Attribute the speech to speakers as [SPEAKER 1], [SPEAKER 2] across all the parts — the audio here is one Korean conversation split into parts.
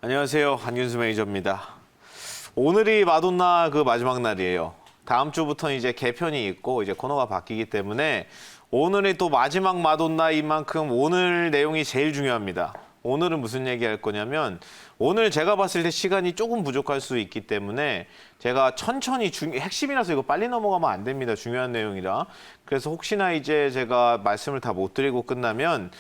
[SPEAKER 1] 안녕하세요. 한윤수 매니저입니다. 오늘이 마돈나 그 마지막 날이에요. 다음 주부터는 이제 개편이 있고 이제 코너가 바뀌기 때문에 오늘이 또 마지막 마돈나인 만큼 오늘 내용이 제일 중요합니다. 오늘은 무슨 얘기 할 거냐면 오늘 제가 봤을 때 시간이 조금 부족할 수 있기 때문에 제가 천천히 핵심이라서 이거 빨리 넘어가면 안 됩니다. 중요한 내용이라. 그래서 혹시나 이제 제가 말씀을 다 못 드리고 끝나면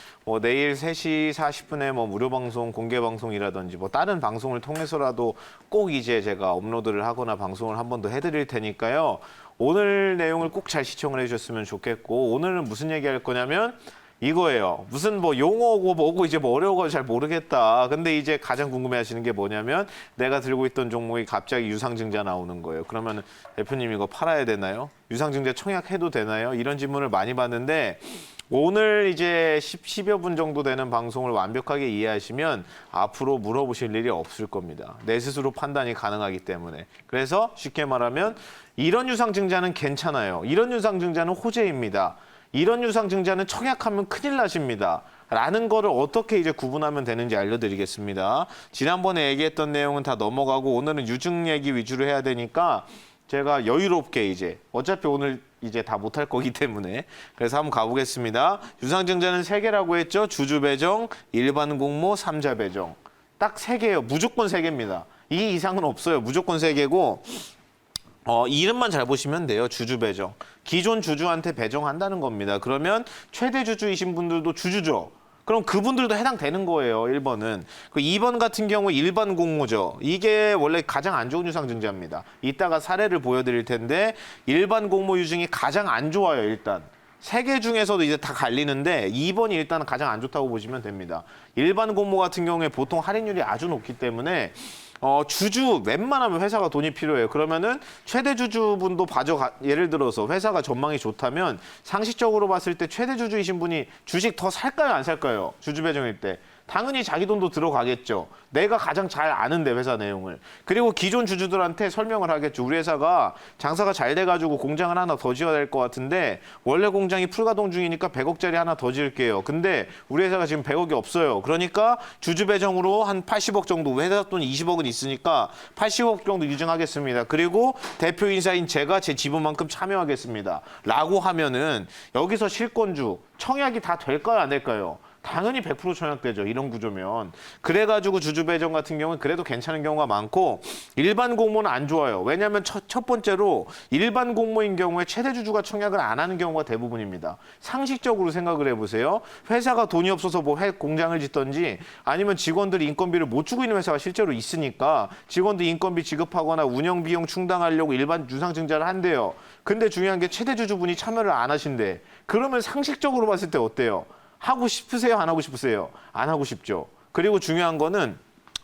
[SPEAKER 1] 내일 3시 40분에 무료 방송, 공개 방송이라든지 다른 방송을 통해서라도 꼭 이제 제가 업로드를 하거나 방송을 한 번 더 해드릴 테니까요. 오늘 내용을 꼭 잘 시청을 해주셨으면 좋겠고 오늘은 무슨 얘기 할 거냐면 이거예요. 무슨 용어고 뭐고 이제 어려워가지고 잘 모르겠다. 근데 이제 가장 궁금해하시는 게 뭐냐면 내가 들고 있던 종목이 갑자기 유상증자 나오는 거예요. 그러면 대표님 이거 팔아야 되나요? 유상증자 청약해도 되나요? 이런 질문을 많이 받는데 오늘 이제 10여 분 정도 되는 방송을 완벽하게 이해하시면 앞으로 물어보실 일이 없을 겁니다. 내 스스로 판단이 가능하기 때문에. 그래서 쉽게 말하면 이런 유상증자는 괜찮아요. 이런 유상증자는 호재입니다. 이런 유상증자는 청약하면 큰일 나십니다. 라는 거를 어떻게 이제 구분하면 되는지 알려드리겠습니다. 지난번에 얘기했던 내용은 다 넘어가고 오늘은 유증 얘기 위주로 해야 되니까 제가 여유롭게 이제 어차피 오늘 이제 다 못할 거기 때문에 그래서 한번 가보겠습니다. 유상증자는 3개라고 했죠. 주주배정, 일반 공모, 삼자 배정. 딱 3개예요. 무조건 3개입니다. 이 이상은 없어요. 무조건 3개고 이름만 잘 보시면 돼요. 주주 배정. 기존 주주한테 배정한다는 겁니다. 그러면 최대 주주이신 분들도 주주죠. 그럼 그분들도 해당되는 거예요. 1번은. 2번 같은 경우 일반 공모죠. 이게 원래 가장 안 좋은 유상증자입니다. 이따가 사례를 보여드릴 텐데 일반 공모 유증이 가장 안 좋아요. 일단. 3개 중에서도 이제 다 갈리는데 2번이 일단 가장 안 좋다고 보시면 됩니다. 일반 공모 같은 경우에 보통 할인율이 아주 높기 때문에 주주 웬만하면 회사가 돈이 필요해요. 그러면은 최대 주주분도 예를 들어서 회사가 전망이 좋다면 상식적으로 봤을 때 최대 주주이신 분이 주식 더 살까요, 안 살까요? 주주 배정일 때. 당연히 자기 돈도 들어가겠죠. 내가 가장 잘 아는데 회사 내용을. 그리고 기존 주주들한테 설명을 하겠죠. 우리 회사가 장사가 잘 돼가지고 공장을 하나 더 지어야 될 것 같은데 원래 공장이 풀가동 중이니까 100억짜리 하나 더 지을게요. 근데 우리 회사가 지금 100억이 없어요. 그러니까 주주 배정으로 한 80억 정도, 회사 돈 20억은 있으니까 80억 정도 유증하겠습니다. 그리고 대표 인사인 제가 제 지분만큼 참여하겠습니다. 라고 하면은 여기서 실권주, 청약이 다 될까요, 안 될까요? 당연히 100% 청약되죠. 이런 구조면. 그래가지고 주주 배정 같은 경우는 그래도 괜찮은 경우가 많고 일반 공모는 안 좋아요. 왜냐하면 첫 번째로 일반 공모인 경우에 최대 주주가 청약을 안 하는 경우가 대부분입니다. 상식적으로 생각을 해보세요. 회사가 돈이 없어서 공장을 짓던지 아니면 직원들이 인건비를 못 주고 있는 회사가 실제로 있으니까 직원들 인건비 지급하거나 운영 비용 충당하려고 일반 유상증자를 한대요. 근데 중요한 게 최대 주주분이 참여를 안 하신대. 그러면 상식적으로 봤을 때 어때요? 하고 싶으세요? 안 하고 싶으세요? 안 하고 싶죠. 그리고 중요한 거는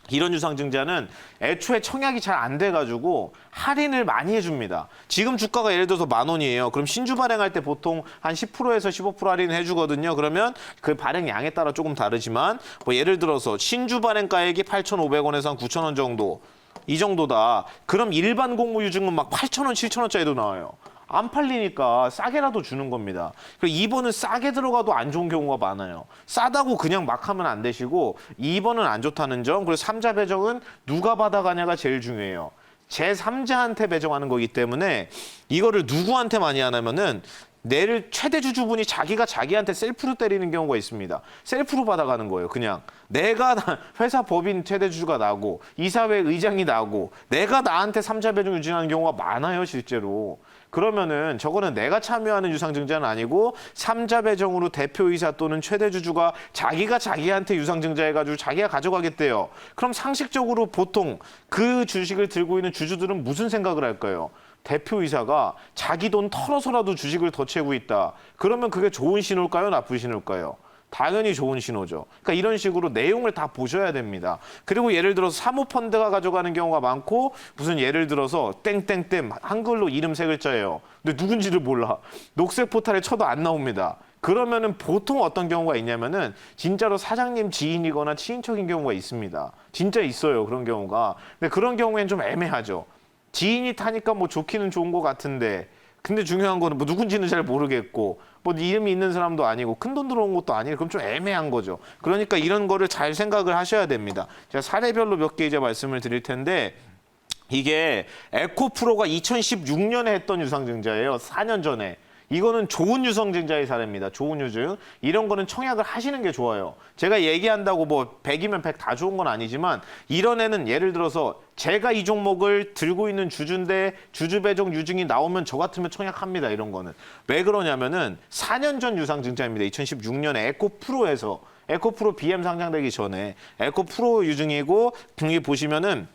[SPEAKER 1] 이런 유상증자는 애초에 청약이 잘 안 돼가지고 할인을 많이 해줍니다. 지금 주가가 예를 들어서 10,000원이에요. 그럼 신주 발행할 때 보통 한 10%에서 15% 할인을 해주거든요. 그러면 그 발행 양에 따라 조금 다르지만 예를 들어서 신주 발행가액이 8,500원에서 한 9,000원 정도 이 정도다. 그럼 일반 공모 유증은 막 8,000원, 7,000원짜리도 나와요. 안 팔리니까 싸게라도 주는 겁니다. 그리고 2번은 싸게 들어가도 안 좋은 경우가 많아요. 싸다고 그냥 막 하면 안 되시고 2번은 안 좋다는 점. 그리고 3자 배정은 누가 받아가냐가 제일 중요해요. 제3자한테 배정하는 거기 때문에 이거를 누구한테 많이 하냐면은 내를 최대 주주분이 자기가 자기한테 셀프로 때리는 경우가 있습니다. 셀프로 받아가는 거예요. 그냥 내가 회사 법인 최대 주주가 나고 이사회 의장이 나고 내가 나한테 3자 배정 유증하는 경우가 많아요. 실제로. 그러면은 저거는 내가 참여하는 유상증자는 아니고 3자 배정으로 대표이사 또는 최대 주주가 자기가 자기한테 유상증자 해가지고 자기가 가져가겠대요. 그럼 상식적으로 보통 그 주식을 들고 있는 주주들은 무슨 생각을 할까요? 대표이사가 자기 돈 털어서라도 주식을 더 채우고 있다. 그러면 그게 좋은 신호일까요? 나쁜 신호일까요? 당연히 좋은 신호죠. 그러니까 이런 식으로 내용을 다 보셔야 됩니다. 그리고 예를 들어서 사모펀드가 가져가는 경우가 많고 무슨 예를 들어서 땡땡땡 한글로 이름 3글자예요. 근데 누군지를 몰라. 녹색 포탈에 쳐도 안 나옵니다. 그러면은 보통 어떤 경우가 있냐면은 진짜로 사장님 지인이거나 친인척인 경우가 있습니다. 진짜 있어요. 그런 경우가. 근데 그런 경우에는 좀 애매하죠. 지인이 타니까 좋기는 좋은 것 같은데 근데 중요한 거는 뭐 누군지는 잘 모르겠고 뭐 이름이 있는 사람도 아니고 큰돈 들어온 것도 아니고 그럼 좀 애매한 거죠. 그러니까 이런 거를 잘 생각을 하셔야 됩니다. 제가 사례별로 몇 개 이제 말씀을 드릴 텐데 이게 에코프로가 2016년에 했던 유상증자예요. 4년 전에. 이거는 좋은 유상증자의 사례입니다. 좋은 유증. 이런 거는 청약을 하시는 게 좋아요. 제가 얘기한다고 뭐 100이면 100 다 좋은 건 아니지만 이런 애는 예를 들어서 제가 이 종목을 들고 있는 주주인데 주주 배정 유증이 나오면 저 같으면 청약합니다. 이런 거는. 왜 그러냐면은 4년 전 유상증자입니다. 2016년에 에코프로에서 에코프로 BM 상장되기 전에 에코프로 유증이고 여기 보시면은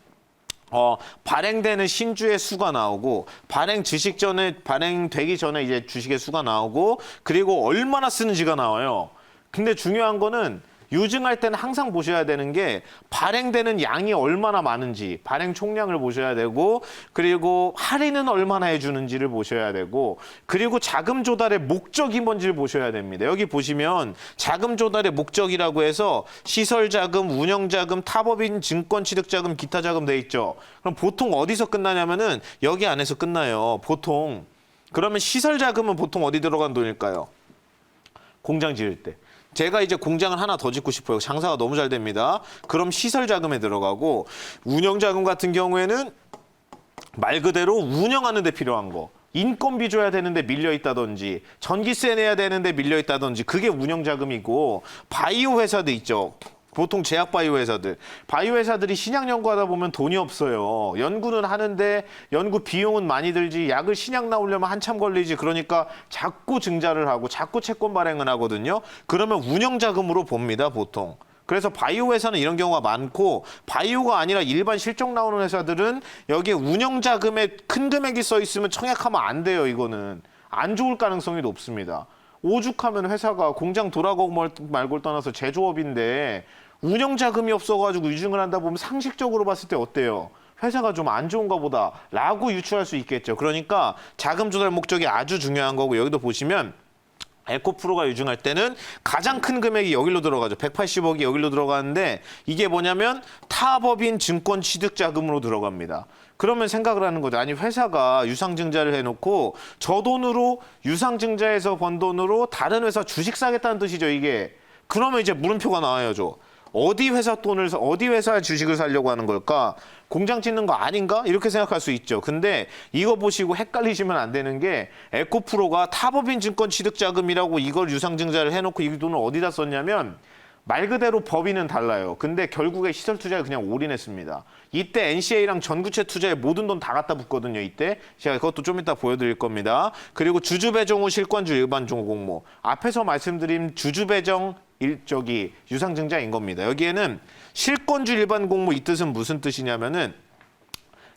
[SPEAKER 1] 발행되는 신주의 수가 나오고 발행되기 전에 이제 주식의 수가 나오고 그리고 얼마나 쓰는지가 나와요. 근데 중요한 거는 유증할 때는 항상 보셔야 되는 게 발행되는 양이 얼마나 많은지 발행 총량을 보셔야 되고 그리고 할인은 얼마나 해주는지를 보셔야 되고 그리고 자금 조달의 목적이 뭔지를 보셔야 됩니다. 여기 보시면 자금 조달의 목적이라고 해서 시설 자금, 운영 자금, 타법인 증권 취득 자금, 기타 자금 돼 있죠. 그럼 보통 어디서 끝나냐면은 여기 안에서 끝나요. 보통. 그러면 시설 자금은 보통 어디 들어간 돈일까요? 공장 지을 때. 제가 이제 공장을 하나 더 짓고 싶어요. 장사가 너무 잘 됩니다. 그럼 시설 자금에 들어가고 운영 자금 같은 경우에는 말 그대로 운영하는 데 필요한 거. 인건비 줘야 되는데 밀려 있다든지 전기세 내야 되는데 밀려 있다든지 그게 운영 자금이고 바이오 회사도 있죠. 보통 제약 바이오 회사들. 바이오 회사들이 신약 연구하다 보면 돈이 없어요. 연구는 하는데 연구 비용은 많이 들지 약을 신약 나오려면 한참 걸리지. 그러니까 자꾸 증자를 하고 자꾸 채권 발행을 하거든요. 그러면 운영 자금으로 봅니다, 보통. 그래서 바이오 회사는 이런 경우가 많고 바이오가 아니라 일반 실적 나오는 회사들은 여기에 운영 자금에 큰 금액이 써 있으면 청약하면 안 돼요, 이거는. 안 좋을 가능성이 높습니다. 오죽하면 회사가 공장 돌아가고 말고를 떠나서 제조업인데 운영 자금이 없어가지고 유증을 한다 보면 상식적으로 봤을 때 어때요? 회사가 좀 안 좋은가 보다 라고 유추할 수 있겠죠. 그러니까 자금 조달 목적이 아주 중요한 거고 여기도 보시면 에코프로가 유증할 때는 가장 큰 금액이 여기로 들어가죠. 180억이 여기로 들어가는데 이게 뭐냐면 타법인 증권 취득 자금으로 들어갑니다. 그러면 생각을 하는 거죠. 아니 회사가 유상증자를 해놓고 저 돈으로 유상증자에서 번 돈으로 다른 회사 주식 사겠다는 뜻이죠. 이게. 그러면 이제 물음표가 나와야죠. 어디 회사 주식을 사려고 하는 걸까? 공장 짓는 거 아닌가? 이렇게 생각할 수 있죠. 근데 이거 보시고 헷갈리시면 안 되는 게 에코프로가 타법인 증권 취득 자금이라고 이걸 유상증자를 해놓고 이 돈을 어디다 썼냐면 말 그대로 법인은 달라요. 근데 결국에 시설 투자에 그냥 올인했습니다. 이때 NCA랑 전구체 투자에 모든 돈 다 갖다 붓거든요. 이때 제가 그것도 좀 이따 보여드릴 겁니다. 그리고 주주 배정 후 실권주 일반 종목 공모. 앞에서 말씀드린 주주 배정 유상증자인 겁니다. 여기에는 실권주 일반 공모 이 뜻은 무슨 뜻이냐면은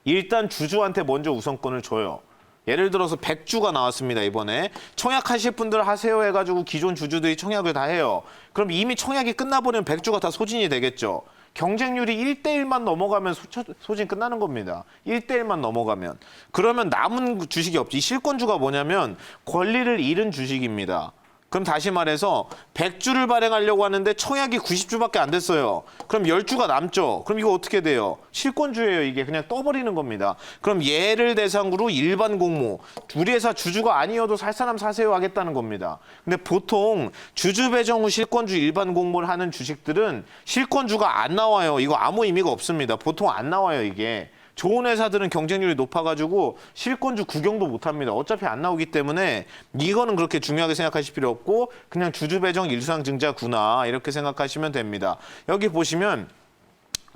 [SPEAKER 1] 일단 주주한테 먼저 우선권을 줘요. 예를 들어서 100주가 나왔습니다. 이번에 청약하실 분들 하세요 해가지고 기존 주주들이 청약을 다 해요. 그럼 이미 청약이 끝나버리면 100주가 다 소진이 되겠죠. 경쟁률이 1대1만 넘어가면 소진 끝나는 겁니다. 1대1만 넘어가면. 그러면 남은 주식이 없지. 이 실권주가 뭐냐면 권리를 잃은 주식입니다. 그럼 다시 말해서 100주를 발행하려고 하는데 청약이 90주밖에 안 됐어요. 그럼 10주가 남죠. 그럼 이거 어떻게 돼요? 실권주예요. 이게 그냥 떠버리는 겁니다. 그럼 얘를 대상으로 일반 공모. 우리 회사 주주가 아니어도 살 사람 사세요 하겠다는 겁니다. 근데 보통 주주 배정 후 실권주 일반 공모를 하는 주식들은 실권주가 안 나와요. 이거 아무 의미가 없습니다. 보통 안 나와요, 이게. 좋은 회사들은 경쟁률이 높아가지고 실권주 구경도 못합니다. 어차피 안 나오기 때문에 이거는 그렇게 중요하게 생각하실 필요 없고 그냥 주주 배정 일상증자구나 이렇게 생각하시면 됩니다. 여기 보시면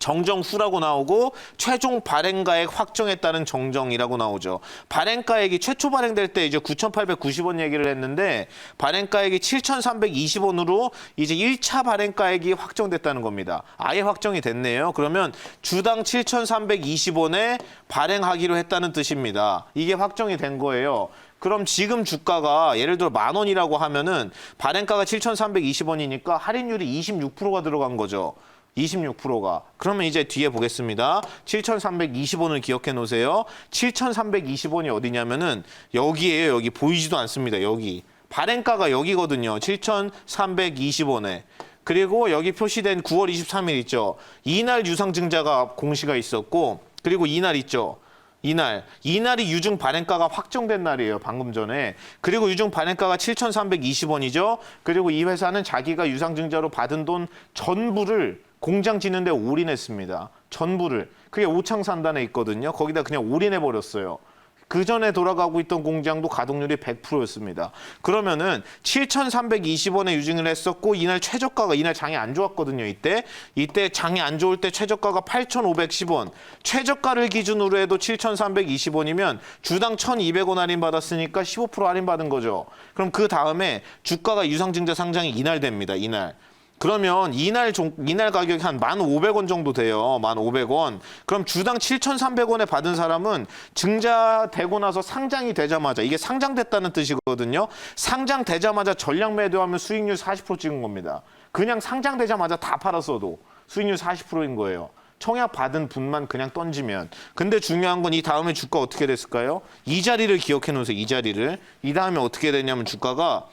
[SPEAKER 1] 정정 후라고 나오고 최종 발행가액 확정에 따른 정정이라고 나오죠. 발행가액이 최초 발행될 때 이제 9,890원 얘기를 했는데 발행가액이 7,320원으로 이제 1차 발행가액이 확정됐다는 겁니다. 아예 확정이 됐네요. 그러면 주당 7,320원에 발행하기로 했다는 뜻입니다. 이게 확정이 된 거예요. 그럼 지금 주가가 예를 들어 10,000원이라고 하면은 발행가가 7,320원이니까 할인율이 26%가 들어간 거죠. 26%가. 그러면 이제 뒤에 보겠습니다. 7,320원을 기억해 놓으세요. 7,320원이 어디냐면은 여기에요. 여기 보이지도 않습니다. 여기. 발행가가 여기거든요. 7,320원에. 그리고 여기 표시된 9월 23일 있죠. 이날 유상증자가 공시가 있었고 그리고 이날 있죠. 이날이 유증 발행가가 확정된 날이에요. 방금 전에. 그리고 유증 발행가가 7,320원이죠. 그리고 이 회사는 자기가 유상증자로 받은 돈 전부를 공장 짓는 데 올인했습니다. 전부를. 그게 오창산단에 있거든요. 거기다 그냥 올인해버렸어요. 그 전에 돌아가고 있던 공장도 가동률이 100%였습니다. 그러면은 7,320원에 유증을 했었고 이날 최저가가 이날 장이 안 좋았거든요. 이때 장이 안 좋을 때 최저가가 8,510원. 최저가를 기준으로 해도 7,320원이면 주당 1,200원 할인 받았으니까 15% 할인 받은 거죠. 그럼 그 다음에 주가가 유상증자 상장이 이날 됩니다. 이날. 그러면 이날 가격이 한 1,500원 정도 돼요. 1,500원. 그럼 주당 7,300원에 받은 사람은 증자되고 나서 상장이 되자마자 이게 상장됐다는 뜻이거든요. 상장되자마자 전량 매도하면 수익률 40% 찍은 겁니다. 그냥 상장되자마자 다 팔았어도 수익률 40%인 거예요. 청약 받은 분만 그냥 던지면. 근데 중요한 건 이 다음에 주가 어떻게 됐을까요? 이 자리를 기억해 놓으세요. 이 자리를. 이 다음에 어떻게 됐냐면 주가가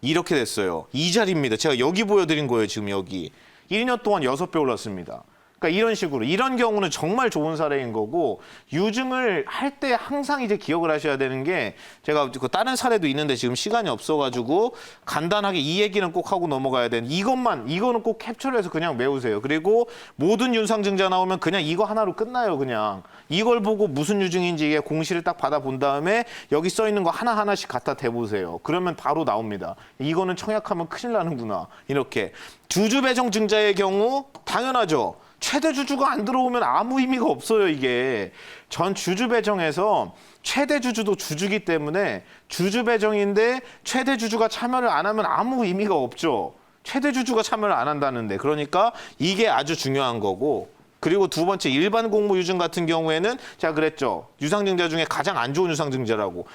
[SPEAKER 1] 이렇게 됐어요. 이 자리입니다. 제가 여기 보여드린 거예요. 지금 여기. 1년 동안 6배 올랐습니다. 그러니까 이런 식으로. 이런 경우는 정말 좋은 사례인 거고 유증을 할 때 항상 이제 기억을 하셔야 되는 게 제가 다른 사례도 있는데 지금 시간이 없어가지고 간단하게 이 얘기는 꼭 하고 넘어가야 되는 이거는 꼭 캡처를 해서 그냥 외우세요. 그리고 모든 유상증자 나오면 그냥 이거 하나로 끝나요. 그냥. 이걸 보고 무슨 유증인지 이게 공시를 딱 받아본 다음에 여기 써 있는 거 하나하나씩 갖다 대보세요. 그러면 바로 나옵니다. 이거는 청약하면 큰일 나는구나. 이렇게. 주주 배정 증자의 경우 당연하죠. 최대 주주가 안 들어오면 아무 의미가 없어요, 이게. 전 주주 배정에서 최대 주주도 주주기 때문에 주주 배정인데 최대 주주가 참여를 안 하면 아무 의미가 없죠. 최대 주주가 참여를 안 한다는데. 그러니까 이게 아주 중요한 거고. 그리고 두 번째 일반 공모 유증 같은 경우에는 제가 그랬죠. 유상증자 중에 가장 안 좋은 유상증자라고.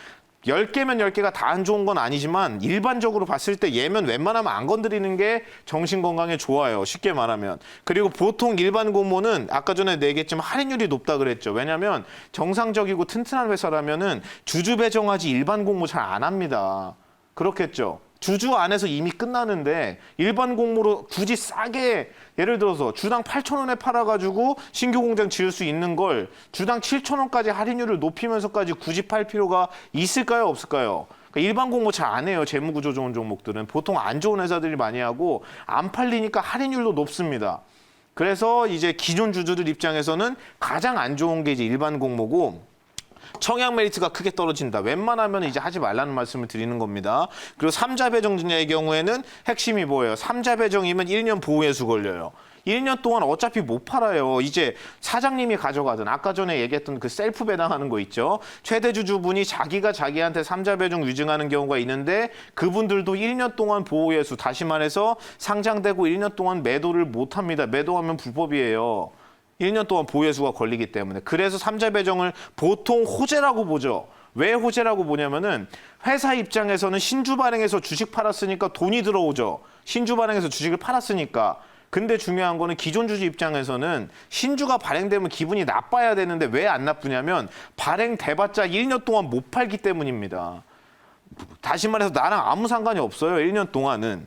[SPEAKER 1] 10개면 10개가 다 안 좋은 건 아니지만 일반적으로 봤을 때 얘면 웬만하면 안 건드리는 게 정신 건강에 좋아요. 쉽게 말하면. 그리고 보통 일반 공모는 아까 전에 얘기했지만 할인율이 높다 그랬죠. 왜냐하면 정상적이고 튼튼한 회사라면은 주주 배정하지 일반 공모 잘 안 합니다. 그렇겠죠. 주주 안에서 이미 끝나는데 일반 공모로 굳이 싸게 예를 들어서 주당 8,000원에 팔아가지고 신규 공장 지을 수 있는 걸 주당 7,000원까지 할인율을 높이면서까지 굳이 팔 필요가 있을까요? 없을까요? 그러니까 일반 공모 잘 안 해요. 재무구조 좋은 종목들은. 보통 안 좋은 회사들이 많이 하고 안 팔리니까 할인율도 높습니다. 그래서 이제 기존 주주들 입장에서는 가장 안 좋은 게 이제 일반 공모고 청약 메리트가 크게 떨어진다. 웬만하면 이제 하지 말라는 말씀을 드리는 겁니다. 그리고 삼자 배정 증자의 경우에는 핵심이 뭐예요? 삼자 배정이면 1년 보호예수 걸려요. 1년 동안 어차피 못 팔아요. 이제 사장님이 가져가든 아까 전에 얘기했던 그 셀프 배당하는 거 있죠. 최대 주주분이 자기가 자기한테 삼자 배정 유증하는 경우가 있는데 그분들도 1년 동안 보호예수 다시 말해서 상장되고 1년 동안 매도를 못 합니다. 매도하면 불법이에요. 1년 동안 보호예수가 걸리기 때문에. 그래서 삼자 배정을 보통 호재라고 보죠. 왜 호재라고 보냐면은 회사 입장에서는 신주 발행해서 주식 팔았으니까 돈이 들어오죠. 신주 발행해서 주식을 팔았으니까. 근데 중요한 거는 기존 주주 입장에서는 신주가 발행되면 기분이 나빠야 되는데 왜 안 나쁘냐면 발행돼봤자 1년 동안 못 팔기 때문입니다. 다시 말해서 나랑 아무 상관이 없어요. 1년 동안은.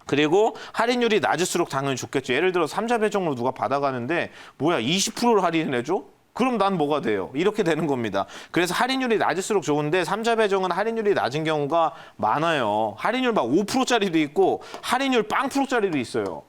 [SPEAKER 1] 그리고 할인율이 낮을수록 당연히 좋겠죠. 예를 들어 삼자 배정으로 누가 받아가는데 뭐야 20%를 할인을 해줘? 그럼 난 뭐가 돼요? 이렇게 되는 겁니다. 그래서 할인율이 낮을수록 좋은데 삼자 배정은 할인율이 낮은 경우가 많아요. 할인율 막 5%짜리도 있고 할인율 0%짜리도 있어요.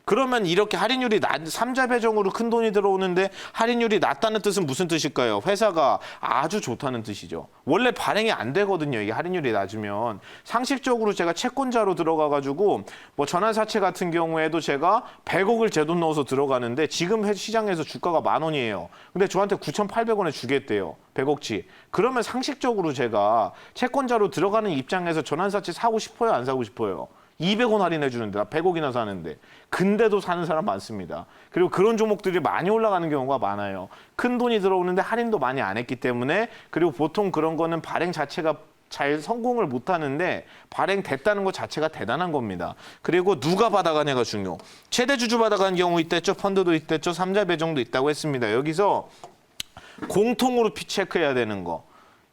[SPEAKER 1] 그러면 이렇게 할인율이 삼자 배정으로 큰 돈이 들어오는데 할인율이 낮다는 뜻은 무슨 뜻일까요? 회사가 아주 좋다는 뜻이죠. 원래 발행이 안 되거든요. 이게 할인율이 낮으면. 상식적으로 제가 채권자로 들어가가지고 뭐 전환사채 같은 경우에도 제가 100억을 제 돈 넣어서 들어가는데 지금 시장에서 주가가 10,000원이에요. 근데 저한테 9,800원에 주겠대요. 100억치. 그러면 상식적으로 제가 채권자로 들어가는 입장에서 전환사채 사고 싶어요? 안 사고 싶어요? 200원 할인해 주는데 나 100억이나 사는데 근데도 사는 사람 많습니다. 그리고 그런 종목들이 많이 올라가는 경우가 많아요. 큰 돈이 들어오는데 할인도 많이 안 했기 때문에. 그리고 보통 그런 거는 발행 자체가 잘 성공을 못 하는데 발행됐다는 것 자체가 대단한 겁니다. 그리고 누가 받아가냐가 중요. 최대 주주 받아가는 경우 있댔죠. 펀드도 있댔죠. 삼자 배정도 있다고 했습니다. 여기서 공통으로 체크해야 되는 거.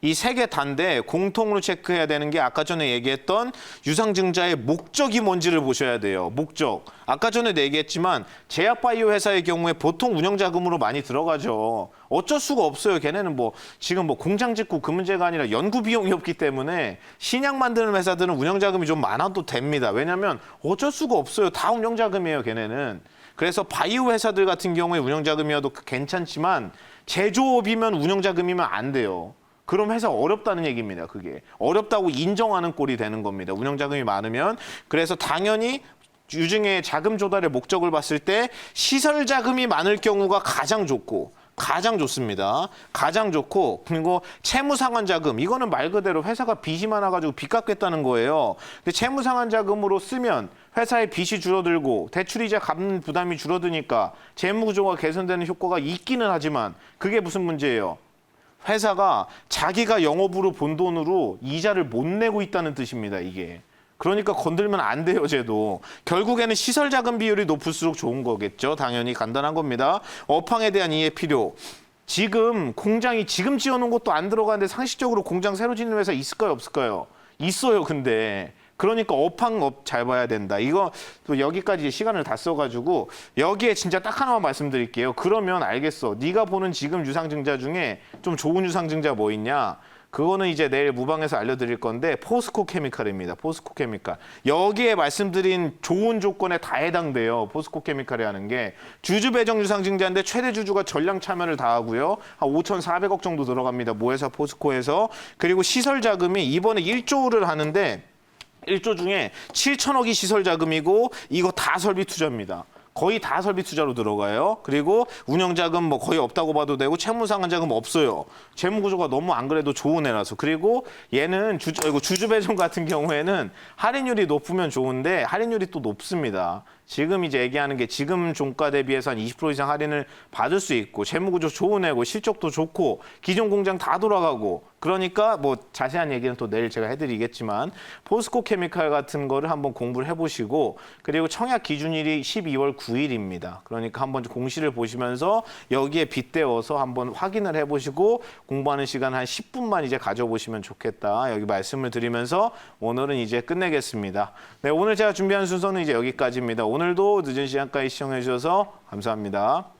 [SPEAKER 1] 이 세 개 다인데 공통으로 체크해야 되는 게 아까 전에 얘기했던 유상증자의 목적이 뭔지를 보셔야 돼요. 목적. 아까 전에 얘기했지만 제약바이오 회사의 경우에 보통 운영자금으로 많이 들어가죠. 어쩔 수가 없어요. 걔네는 뭐 지금 뭐 공장 짓고 그 문제가 아니라 연구 비용이 없기 때문에 신약 만드는 회사들은 운영자금이 좀 많아도 됩니다. 왜냐하면 어쩔 수가 없어요. 다 운영자금이에요. 걔네는. 그래서 바이오 회사들 같은 경우에 운영자금이어도 괜찮지만 제조업이면 운영자금이면 안 돼요. 그럼 회사 어렵다는 얘기입니다. 그게. 어렵다고 인정하는 꼴이 되는 겁니다. 운영자금이 많으면. 그래서 당연히 유증의 자금 조달의 목적을 봤을 때 시설 자금이 많을 경우가 가장 좋고 가장 좋습니다. 가장 좋고 그리고 채무상환 자금 이거는 말 그대로 회사가 빚이 많아가지고 빚 갚겠다는 거예요. 근데 채무상환 자금으로 쓰면 회사의 빚이 줄어들고 대출이자 갚는 부담이 줄어드니까 재무구조가 개선되는 효과가 있기는 하지만 그게 무슨 문제예요? 회사가 자기가 영업으로 본 돈으로 이자를 못 내고 있다는 뜻입니다, 이게. 그러니까 건들면 안 돼요, 쟤도. 결국에는 시설 자금 비율이 높을수록 좋은 거겠죠. 당연히 간단한 겁니다. 업황에 대한 이해 필요. 지금 공장이 지금 지어놓은 것도 안 들어가는데 상식적으로 공장 새로 짓는 회사 있을까요, 없을까요? 있어요, 근데. 그러니까 업황업 잘 봐야 된다. 이거 또 여기까지 시간을 다 써가지고 여기에 진짜 딱 하나만 말씀드릴게요. 그러면 알겠어. 네가 보는 지금 유상증자 중에 좀 좋은 유상증자 뭐 있냐? 그거는 이제 내일 무방에서 알려드릴 건데 포스코 케미칼입니다. 포스코 케미칼. 여기에 말씀드린 좋은 조건에 다 해당돼요. 포스코 케미칼이 하는 게. 주주 배정 유상증자인데 최대 주주가 전량 참여를 다 하고요. 한 5,400억 정도 들어갑니다. 모회사 포스코에서. 그리고 시설 자금이 이번에 1조를 하는데 1조 중에 7천억이 시설 자금이고 이거 다 설비 투자입니다. 거의 다 설비 투자로 들어가요. 그리고 운영자금 뭐 거의 없다고 봐도 되고 채무상환 자금 없어요. 재무구조가 너무 안 그래도 좋은 애라서. 그리고 얘는 주주 배정 같은 경우에는 할인율이 높으면 좋은데 할인율이 또 높습니다. 지금 이제 얘기하는 게 지금 종가 대비해서 한 20% 이상 할인을 받을 수 있고 재무구조 좋은 애고 실적도 좋고 기존 공장 다 돌아가고 그러니까 뭐 자세한 얘기는 또 내일 제가 해드리겠지만 포스코 케미칼 같은 거를 한번 공부를 해보시고 그리고 청약 기준일이 12월 9일입니다. 그러니까 한번 공시를 보시면서 여기에 빗대어서 한번 확인을 해보시고 공부하는 시간 한 10분만 이제 가져보시면 좋겠다. 여기 말씀을 드리면서 오늘은 이제 끝내겠습니다. 네, 오늘 제가 준비한 순서는 이제 여기까지입니다. 오늘도 늦은 시간까지 시청해 주셔서 감사합니다.